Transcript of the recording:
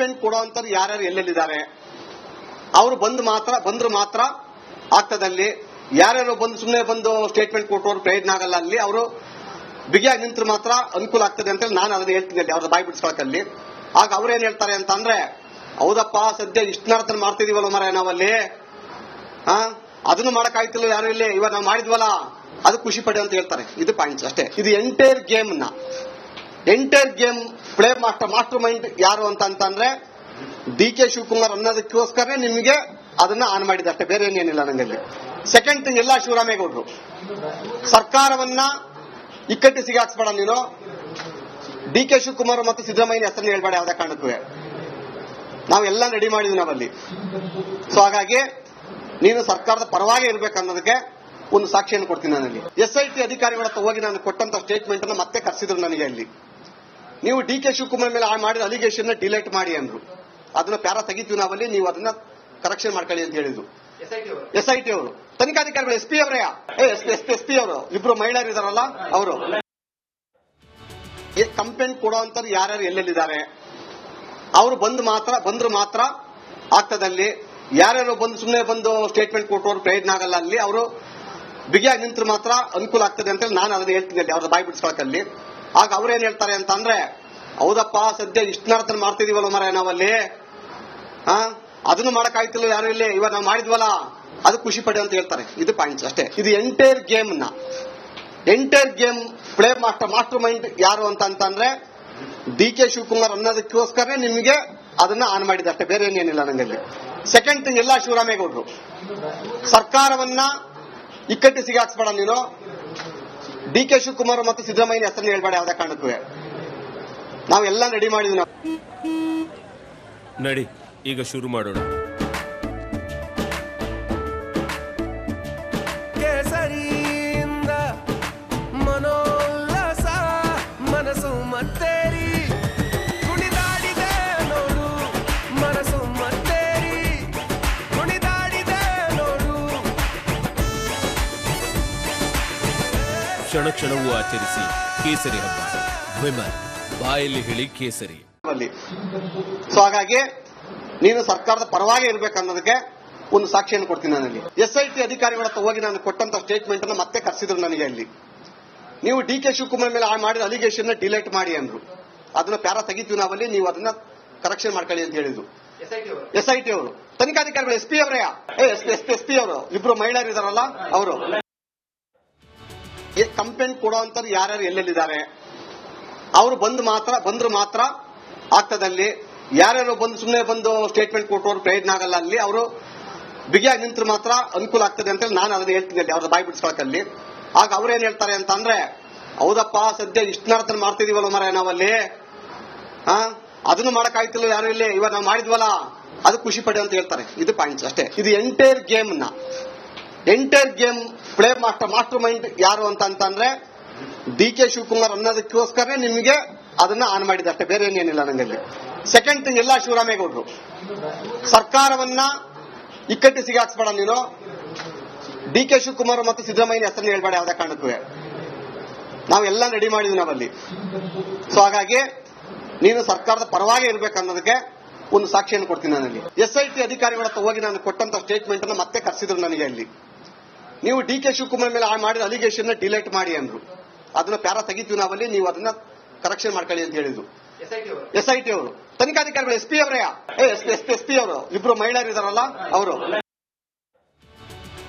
Complaint ಕೊಡುವಂತರು ಯಾರ್ಯಾರು ಎಲ್ಲೆಲ್ಲಿದ್ದಾರೆ ಅವರು ಬಂದ್ರು ಮಾತ್ರ ಆಗ್ತದಲ್ಲಿ. ಯಾರ್ಯಾರು ಬಂದು ಸುಮ್ಮನೆ ಬಂದು ಸ್ಟೇಟ್ಮೆಂಟ್ ಕೊಟ್ಟವರು ಪ್ರಯೋಜನ ಆಗಲ್ಲ. ಅಲ್ಲಿ ಅವರು ಬಿಗಿಯಾಗಿ ನಿಂತರು ಮಾತ್ರ ಅನುಕೂಲ ಆಗ್ತದೆ ಅಂತ ನಾನು ಅದನ್ನ ಹೇಳ್ತೀನಿ ಅಲ್ಲಿ ಅವ್ರ ಬಾಯಿ ಬಿಡಿಸ್ಕೊಳಕಲ್ಲಿ. ಆಗ ಅವ್ರೇನ್ ಹೇಳ್ತಾರೆ ಅಂತ ಅಂದ್ರೆ, ಹೌದಪ್ಪ ಸದ್ಯ ಇಷ್ಟನಾರ್ಥನ ಮಾಡ್ತಿದೀವಲ್ಲ ಮರ ನಾವಲ್ಲಿ, ಅದನ್ನು ಮಾಡಕ್ಕಾಯ್ತಿಲ್ಲ ಯಾರು ಇಲ್ಲಿ, ಇವಾಗ ನಾವು ಮಾಡಿದ್ವಲ್ಲ ಅದು ಖುಷಿ ಪಡಿ ಅಂತ ಹೇಳ್ತಾರೆ. ಇದು ಪಾಯಿಂಟ್ಸ್ ಅಷ್ಟೇ. ಇದು entire game play master mind ಯಾರು ಅಂತಂದ್ರೆ ಡಿ.ಕೆ. ಶಿವಕುಮಾರ್ ಅನ್ನೋದಕ್ಕೋಸ್ಕರ ನಿಮಗೆ ಅದನ್ನ ಆನ್ ಮಾಡಿದೆ ಅಷ್ಟೇ, ಬೇರೆ ಏನೇನಿಲ್ಲ ನಂಗಲ್ಲಿ. ಸೆಕೆಂಡ್ ಥಿಂಗ್, ಎಲ್ಲ ಶಿವರಾಮೇಗೌಡರು ಸರ್ಕಾರವನ್ನ ಇಕ್ಕಟ್ಟಿಗೆ ಹಾಕ್ಸ್ಬೇಡ ನೀನು. ಡಿ.ಕೆ. ಶಿವಕುಮಾರ್ ಮತ್ತು ಸಿದ್ದರಾಮಯ್ಯ ಹೆಸರನ್ನ ಹೇಳ್ಬೇಡ ಯಾವುದೇ ಕಾರಣಕ್ಕೂ. ನಾವೆಲ್ಲ ರೆಡಿ ಮಾಡಿದ್ವಿ ನಾವಲ್ಲಿ. ಸೊ ಹಾಗಾಗಿ ನೀನು ಸರ್ಕಾರದ ಪರವಾಗಿ ಇರ್ಬೇಕನ್ನೋದಕ್ಕೆ ಒಂದು ಸಾಕ್ಷಿಯನ್ನು ಕೊಡ್ತೀನಿ ನಾನಲ್ಲಿ. SIT ಅಧಿಕಾರಿಗಳ ಹತ್ರ ಹೋಗಿ ನಾನು ಕೊಟ್ಟಂತ ಸ್ಟೇಟ್ಮೆಂಟ್ ಅನ್ನು ಮತ್ತೆ ಕರೆಸಿದ್ರು ನನಗೆ ಅಲ್ಲಿ. ನೀವು ಡಿ.ಕೆ. ಶಿವಕುಮಾರ್ ಮೇಲೆ ಮಾಡಿದ ಅಲಿಗೇಷನ್ ಡಿಲೀಟ್ ಮಾಡಿ ಅಂದ್ರು. ಅದನ್ನ ಪ್ಯಾರ ತೆಗಿತೀವಿ ನಾವಲ್ಲಿ, ನೀವು ಅದನ್ನ ಕರೆಕ್ಷನ್ ಮಾಡ್ಕೊಳ್ಳಿ ಅಂತ ಹೇಳಿದ್ರು SIT ಅವರು. ತನಿಖಾಧಿಕಾರಿಗಳು SP ಅವರೇ, SP ಅವರು ಇಬ್ರು ಮಹಿಳೆಯರು ಇದಾರಲ್ಲ ಅವರು. ಕಂಪ್ಲೇಂಟ್ ಕೊಡುವಂತರು ಯಾರ್ಯಾರು ಎಲ್ಲೆಲ್ಲಿದ್ದಾರೆ ಅವರು ಬಂದ್ರು ಮಾತ್ರ ಆಗ್ತದಲ್ಲಿ. ಯಾರ್ಯಾರು ಬಂದು ಸುಮ್ಮನೆ ಬಂದು ಸ್ಟೇಟ್ಮೆಂಟ್ ಕೊಟ್ಟವರು ಪ್ರಯೋಜನ ಆಗಲ್ಲ. ಅಲ್ಲಿ ಅವರು ಬಿಗಿಯಾಗಿ ನಿಂತರು ಮಾತ್ರ ಅನುಕೂಲ ಆಗ್ತದೆ ಅಂತ ನಾನು ಅದನ್ನ ಹೇಳ್ತೀನಿ ಅಲ್ಲಿ ಅವ್ರ ಬಾಯಿ ಬಿಡಿಸ್ಕೊಳಕಲ್ಲಿ. ಆಗ ಅವ್ರೇನ್ ಹೇಳ್ತಾರೆ ಅಂತ ಅಂದ್ರೆ, ಹೌದಪ್ಪ ಸದ್ಯ ಇಷ್ಟನಾರ್ಥನ ಮಾಡ್ತಿದೀವಲ್ಲ ಮರ ನಾವಲ್ಲಿ, ಅದನ್ನು ಮಾಡಕ್ಕಾಯ್ತಿಲ್ಲ ಯಾರು ಇಲ್ಲಿ, ಇವಾಗ ನಾವು ಮಾಡಿದ್ವಲ್ಲ ಅದು ಖುಷಿ ಪಡಿ ಅಂತ ಹೇಳ್ತಾರೆ. ಇದು ಪಾಯಿಂಟ್ಸ್ ಅಷ್ಟೇ. ಇದು entire game play master mind ಯಾರು ಅಂತಂದ್ರೆ ಡಿ.ಕೆ. ಶಿವಕುಮಾರ್ ಅನ್ನೋದಕ್ಕೋಸ್ಕರ ನಿಮಗೆ ಅದನ್ನ ಆನ್ ಮಾಡಿದೆ ಅಷ್ಟೇ, ಬೇರೆ ಏನೇನಿಲ್ಲ ನಂಗಲ್ಲಿ. ಸೆಕೆಂಡ್ ಥಿಂಗ್, ಎಲ್ಲ ಶಿವರಾಮೇಗೌಡರು ಸರ್ಕಾರವನ್ನ ಇಕ್ಕಟ್ಟಿಗೆ ಹಾಕ್ಸ್ಬೇಡ ನೀನು. ಡಿ.ಕೆ. ಶಿವಕುಮಾರ್ ಮತ್ತು ಸಿದ್ದರಾಮಯ್ಯ ಹೆಸರನ್ನ ಹೇಳ್ಬೇಡ ಯಾವುದೇ ಕಾರಣಕ್ಕೂ. ನಾವೆಲ್ಲ ರೆಡಿ ಮಾಡಿದ್ವಿ ನಾವು. ನಡಿ ಈಗ ಶುರು ಮಾಡೋಣ. ಕೇಸರಿಯಿಂದ ಮನೋಲ್ಲಾಸ ಮನಸ್ಸು ಮತ್ತೇರಿ ಕುಣಿದಾಡಿದೆ ನೋಡು, ಮನಸ್ಸು ಮತ್ತೇರಿ ಕುಣಿದಾಡಿದೆ ನೋಡು. ಕ್ಷಣ ಕ್ಷಣವೂ ಆಚರಿಸಿ ಕೇಸರಿ ಹಬ್ಬ. ವಿಮಲ್ ಬಾಯಲ್ಲಿ ಹೇಳಿ ಕೇಸರಿ. ಸೊ ಹಾಗಾಗಿ ನೀನು ಸರ್ಕಾರದ ಪರವಾಗಿ ಇರ್ಬೇಕನ್ನೋದಕ್ಕೆ ಒಂದು ಸಾಕ್ಷಿಯನ್ನು ಕೊಡ್ತೀನಿ ನಾನಲ್ಲಿ. SIT ಅಧಿಕಾರಿಗಳ ಹತ್ರ ಹೋಗಿ ನಾನು ಕೊಟ್ಟಂತ ಸ್ಟೇಟ್ಮೆಂಟ್ ಅನ್ನು ಮತ್ತೆ ಕರೆಸಿದ್ರು ನನಗೆ ಅಲ್ಲಿ. ನೀವು ಡಿ.ಕೆ. ಶಿವಕುಮಾರ್ ಮೇಲೆ ಮಾಡಿದ ಅಲಿಗೇಷನ್ ಡಿಲೀಟ್ ಮಾಡಿ ಅಂದ್ರು. ಅದನ್ನ ಪ್ಯಾರ ತೆಗಿತೀವಿ ನಾವಲ್ಲಿ, ನೀವು ಅದನ್ನ ಕರೆಕ್ಷನ್ ಮಾಡ್ಕೊಳ್ಳಿ ಅಂತ ಹೇಳಿದ್ರು SIT ಅವರು. ತನಿಖಾಧಿಕಾರಿಗಳು SP ಅವರೇ, SP ಅವರು ಇಬ್ರು ಮಹಿಳೆಯರು ಇದಾರಲ್ಲ ಅವರು. ಕಂಪ್ಲೇಂಟ್ ಕೊಡುವಂತರು ಯಾರ್ಯಾರು ಎಲ್ಲೆಲ್ಲಿದ್ದಾರೆ ಅವರು ಬಂದ್ರು ಮಾತ್ರ ಆಗ್ತದಲ್ಲಿ. ಯಾರ್ಯಾರು ಬಂದು ಸುಮ್ಮನೆ ಬಂದು ಸ್ಟೇಟ್ಮೆಂಟ್ ಕೊಟ್ಟವರು ಪ್ರಯೋಜನ ಆಗಲ್ಲ. ಅಲ್ಲಿ ಅವರು ಬಿಗಿಯಾಗಿ ನಿಂತರು ಮಾತ್ರ ಅನುಕೂಲ ಆಗ್ತದೆ ಅಂತ ನಾನು ಅದನ್ನ ಹೇಳ್ತೀನಿ ಅಲ್ಲಿ ಅವ್ರ ಬಾಯಿ ಬಿಡಿಸ್ಕೊಳಕಲ್ಲಿ. ಆಗ ಅವ್ರೇನ್ ಹೇಳ್ತಾರೆ ಅಂತ ಅಂದ್ರೆ, ಹೌದಪ್ಪ ಸದ್ಯ ಇಷ್ಟನಾರ್ಥನ ಮಾಡ್ತಿದೀವಲ್ಲ ಮರ ನಾವಲ್ಲಿ, ಅದನ್ನು ಮಾಡಕ್ಕಾಯ್ತಿಲ್ಲ ಯಾರು ಇಲ್ಲಿ, ಇವಾಗ ನಾವು ಮಾಡಿದ್ವಲ್ಲ ಅದು ಖುಷಿ ಪಡಿ ಅಂತ ಹೇಳ್ತಾರೆ. ಇದು ಪಾಯಿಂಟ್ಸ್ ಅಷ್ಟೇ. ಇದು entire game play master mind ಯಾರು ಅಂತಂದ್ರೆ ಡಿ.ಕೆ. ಶಿವಕುಮಾರ್ ಅನ್ನೋದಕ್ಕೋಸ್ಕರ ನಿಮಗೆ ಅದನ್ನ ಆನ್ ಮಾಡಿದೆ ಅಷ್ಟೇ, ಬೇರೆ ಏನೇನಿಲ್ಲ ನಂಗಲ್ಲಿ. ಸೆಕೆಂಡ್ ಥಿಂಗ್, ಎಲ್ಲ ಶಿವರಾಮೇಗೌಡರು ಸರ್ಕಾರವನ್ನ ಇಕ್ಕಟ್ಟಿಗೆ ಹಾಕ್ಸ್ಬೇಡ ನೀನು. ಡಿ.ಕೆ. ಶಿವಕುಮಾರ್ ಮತ್ತು ಸಿದ್ದರಾಮಯ್ಯ ಹೆಸರನ್ನ ಹೇಳ್ಬೇಡ ಯಾವುದೇ ಕಾರಣಕ್ಕೂ. ನಾವೆಲ್ಲ ರೆಡಿ ಮಾಡಿದ್ವಿ ನಾವಲ್ಲಿ. ಸೊ ಹಾಗಾಗಿ ನೀನು ಸರ್ಕಾರದ ಪರವಾಗಿ ಇರ್ಬೇಕನ್ನೋದಕ್ಕೆ ಒಂದು ಸಾಕ್ಷಿಯನ್ನು ಕೊಡ್ತೀನಿ ನಾನಲ್ಲಿ. SIT ಅಧಿಕಾರಿಗಳ ಹತ್ರ ಹೋಗಿ ನಾನು ಕೊಟ್ಟಂತ ಸ್ಟೇಟ್ಮೆಂಟ್ ಅನ್ನು ಮತ್ತೆ ಕರೆಸಿದ್ರು ನನಗೆ ಅಲ್ಲಿ. ನೀವು ಡಿ.ಕೆ. ಶಿವಕುಮಾರ್ ಮೇಲೆ ಮಾಡಿದ ಅಲಿಗೇಷನ್ ಡಿಲೀಟ್ ಮಾಡಿ ಅಂದ್ರು. ಅದನ್ನ ಪ್ಯಾರ ತೆಗಿತೀವಿ ನಾವಲ್ಲಿ, ನೀವು ಅದನ್ನ ಕರೆಕ್ಷನ್ ಮಾಡ್ಕೊಳ್ಳಿ ಅಂತ ಹೇಳಿದ್ರು SIT ಅವರು. ತನಿಖಾಧಿಕಾರಿಗಳು SP ಅವರೇ, SP ಅವರು ಇಬ್ರು ಮಹಿಳೆಯರು ಇದಾರಲ್ಲ ಅವರು.